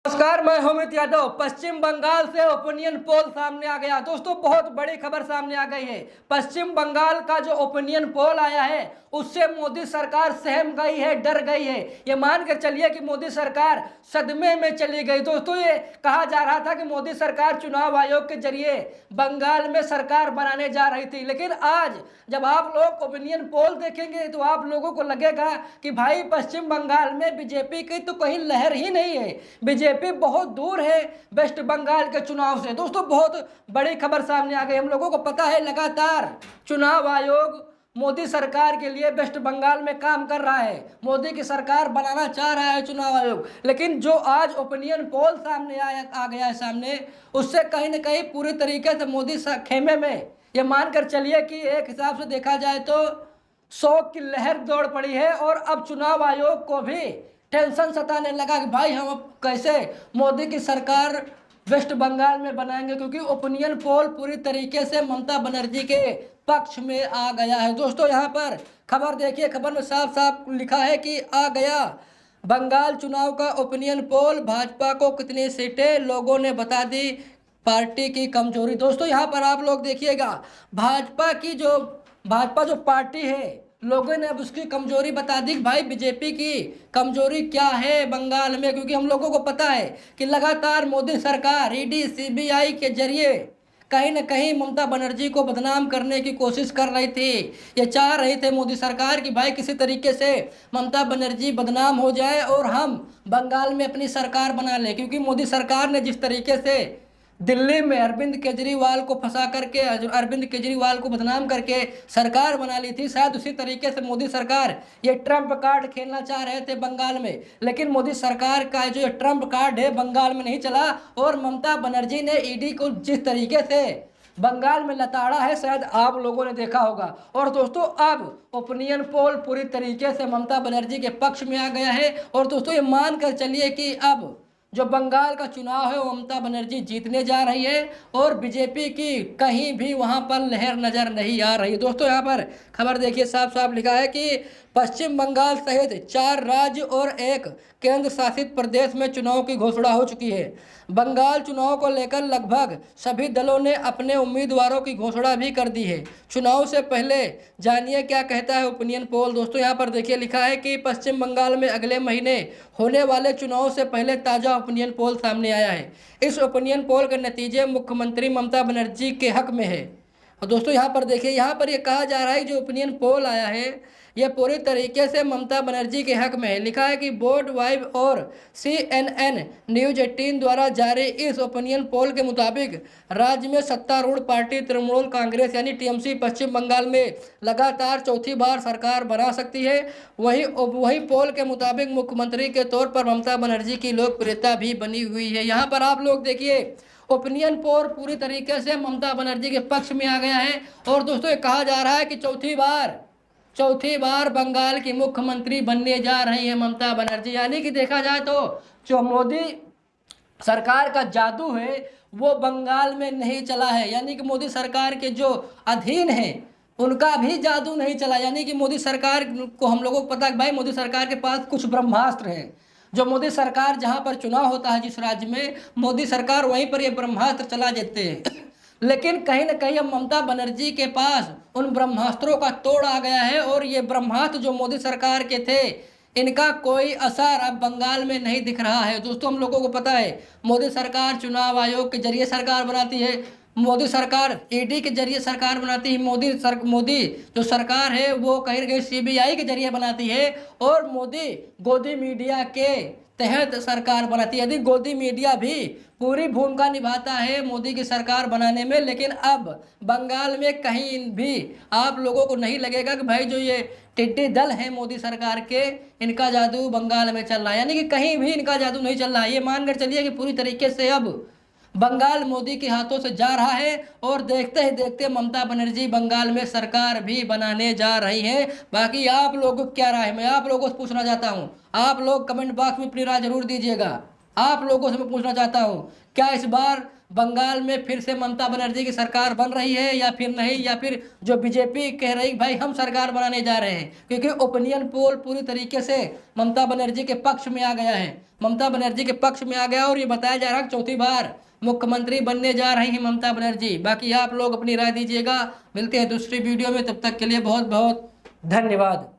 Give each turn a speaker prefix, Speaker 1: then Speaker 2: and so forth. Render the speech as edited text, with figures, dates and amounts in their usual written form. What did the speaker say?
Speaker 1: नमस्कार, मैं अमित यादव। पश्चिम बंगाल से ओपिनियन पोल सामने आ गया। दोस्तों, बहुत बड़ी खबर सामने आ गई है। पश्चिम बंगाल का जो ओपिनियन पोल आया है उससे मोदी सरकार सहम गई है, डर गई है। ये मान कर चलिए कि मोदी सरकार सदमे में चली गई। दोस्तों, ये कहा जा रहा था कि मोदी सरकार चुनाव आयोग के जरिए बंगाल में सरकार बनाने जा रही थी, लेकिन आज जब आप लोग ओपिनियन पोल देखेंगे तो आप लोगों को लगेगा कि भाई पश्चिम बंगाल में बीजेपी की तो कहीं लहर ही नहीं है। बीजेपी बहुत दूर है वेस्ट बंगाल के चुनाव से। दोस्तों, बहुत बड़ी खबर सामने आ गई। हम लोगों को पता है लगातार चुनाव आयोग मोदी सरकार के लिए वेस्ट बंगाल में काम कर रहा है। मोदी की सरकार बनाना चाह रहा है चुनाव आयोग, लेकिन जो आज ओपिनियन पोल सामने आ गया है सामने, उससे कहीं ना कहीं पूरी तरीके से मोदी खेमे में ये मानकर चलिए कि एक हिसाब से देखा जाए तो शौक की लहर दौड़ पड़ी है। और अब चुनाव आयोग को भी टेंशन सताने लगा कि भाई हम अब कैसे मोदी की सरकार वेस्ट बंगाल में बनाएंगे, क्योंकि ओपिनियन पोल पूरी तरीके से ममता बनर्जी के पक्ष में आ गया है। दोस्तों, यहाँ पर खबर देखिए, खबर में साफ साफ लिखा है कि आ गया बंगाल चुनाव का ओपिनियन पोल, भाजपा को कितनी सीटें, लोगों ने बता दी पार्टी की कमजोरी। दोस्तों, यहाँ पर आप लोग देखिएगा, भाजपा जो पार्टी है, लोगों ने अब उसकी कमजोरी बता दी। भाई बीजेपी की कमजोरी क्या है बंगाल में, क्योंकि हम लोगों को पता है कि लगातार मोदी सरकार ईडी सीबीआई के जरिए कहीं न कहीं ममता बनर्जी को बदनाम करने की कोशिश कर रही थी। ये चाह रहे थे मोदी सरकार कि भाई किसी तरीके से ममता बनर्जी बदनाम हो जाए और हम बंगाल में अपनी सरकार बना लें, क्योंकि मोदी सरकार ने जिस तरीके से दिल्ली में अरविंद केजरीवाल को फंसा करके, अरविंद केजरीवाल को बदनाम करके सरकार बना ली थी, शायद उसी तरीके से मोदी सरकार ये ट्रम्प कार्ड खेलना चाह रहे थे बंगाल में। लेकिन मोदी सरकार का जो ट्रम्प कार्ड है बंगाल में नहीं चला, और ममता बनर्जी ने ईडी को जिस तरीके से बंगाल में लताड़ा है शायद आप लोगों ने देखा होगा। और दोस्तों, अब ओपिनियन पोल पूरी तरीके से ममता बनर्जी के पक्ष में आ गया है। और दोस्तों, ये मान कर चलिए कि अब जो बंगाल का चुनाव है वो ममता बनर्जी जीतने जा रही है, और बीजेपी की कहीं भी वहां पर लहर नजर नहीं आ रही। दोस्तों, यहाँ पर खबर देखिए, साफ साफ लिखा है कि पश्चिम बंगाल सहित 4 राज्य और 1 केंद्र शासित प्रदेश में चुनाव की घोषणा हो चुकी है। बंगाल चुनाव को लेकर लगभग सभी दलों ने अपने उम्मीदवारों की घोषणा भी कर दी है। चुनाव से पहले जानिए क्या कहता है ओपिनियन पोल। दोस्तों, यहाँ पर देखिए लिखा है कि पश्चिम बंगाल में अगले महीने होने वाले चुनाव से पहले ताज़ा ओपिनियन पोल सामने आया है। इस ओपिनियन पोल के नतीजे मुख्यमंत्री ममता बनर्जी के हक में है। और दोस्तों, यहाँ पर देखिए, यहाँ पर ये कहा जा रहा है जो ओपिनियन पोल आया है यह पूरी तरीके से ममता बनर्जी के हक में है। लिखा है कि बोर्ड वाइब और CNN न्यूज 18 द्वारा जारी इस ओपिनियन पोल के मुताबिक राज्य में सत्तारूढ़ पार्टी तृणमूल कांग्रेस यानी TMC पश्चिम बंगाल में लगातार चौथी बार सरकार बना सकती है। वही पोल के मुताबिक मुख्यमंत्री के तौर पर ममता बनर्जी की लोकप्रियता भी बनी हुई है। यहाँ पर आप लोग देखिए, ओपिनियन पोल पूरी तरीके से ममता बनर्जी के पक्ष में आ गया है। और दोस्तों, ये कहा जा रहा है कि चौथी बार बंगाल की मुख्यमंत्री बनने जा रही है ममता बनर्जी। यानी कि देखा जाए तो जो मोदी सरकार का जादू है वो बंगाल में नहीं चला है, यानी कि मोदी सरकार के जो अधीन है उनका भी जादू नहीं चला। यानी कि मोदी सरकार को हम लोगों को पता है भाई मोदी सरकार के पास कुछ ब्रह्मास्त्र हैं। जो मोदी सरकार जहां पर चुनाव होता है जिस राज्य में, मोदी सरकार वहीं पर ये ब्रह्मास्त्र चला देते हैं। लेकिन कहीं ना कहीं अब ममता बनर्जी के पास उन ब्रह्मास्त्रों का तोड़ आ गया है, और ये ब्रह्मास्त्र जो मोदी सरकार के थे इनका कोई असर अब बंगाल में नहीं दिख रहा है। दोस्तों, हम लोगों को पता है मोदी सरकार चुनाव आयोग के जरिए सरकार बनाती है, मोदी सरकार ईडी के जरिए सरकार बनाती है, मोदी जो सरकार है वो कहीं ना कहीं CBI के जरिए बनाती है, और मोदी गोदी मीडिया के तहत सरकार बनाती है। यदि गोदी मीडिया भी पूरी भूमिका निभाता है मोदी की सरकार बनाने में, लेकिन अब बंगाल में कहीं भी आप लोगों को नहीं लगेगा कि भाई जो ये टिड्डी दल है मोदी सरकार के, इनका जादू बंगाल में चल रहा है। यानी कि कहीं भी इनका जादू नहीं चल रहा है। ये मानकर चलिए कि पूरी तरीके से अब बंगाल मोदी के हाथों से जा रहा है, और देखते ही देखते ममता बनर्जी बंगाल में सरकार भी बनाने जा रही है। बाकी आप लोगों को क्या राय है, मैं आप लोगों से पूछना चाहता हूँ। आप लोग कमेंट बॉक्स में अपनी राय जरूर दीजिएगा। आप लोगों से मैं पूछना चाहता हूँ, क्या इस बार बंगाल में फिर से ममता बनर्जी की सरकार बन रही है या फिर नहीं, या फिर जो बीजेपी कह रही भाई हम सरकार बनाने जा रहे हैं? क्योंकि ओपिनियन पोल पूरी तरीके से ममता बनर्जी के पक्ष में आ गया है, ममता बनर्जी के पक्ष में आ गया, और ये बताया जा रहा है चौथी बार मुख्यमंत्री बनने जा रही हैं ममता बनर्जी। बाकी आप लोग अपनी राय दीजिएगा। मिलते हैं दूसरी वीडियो में, तब तक के लिए बहुत बहुत धन्यवाद।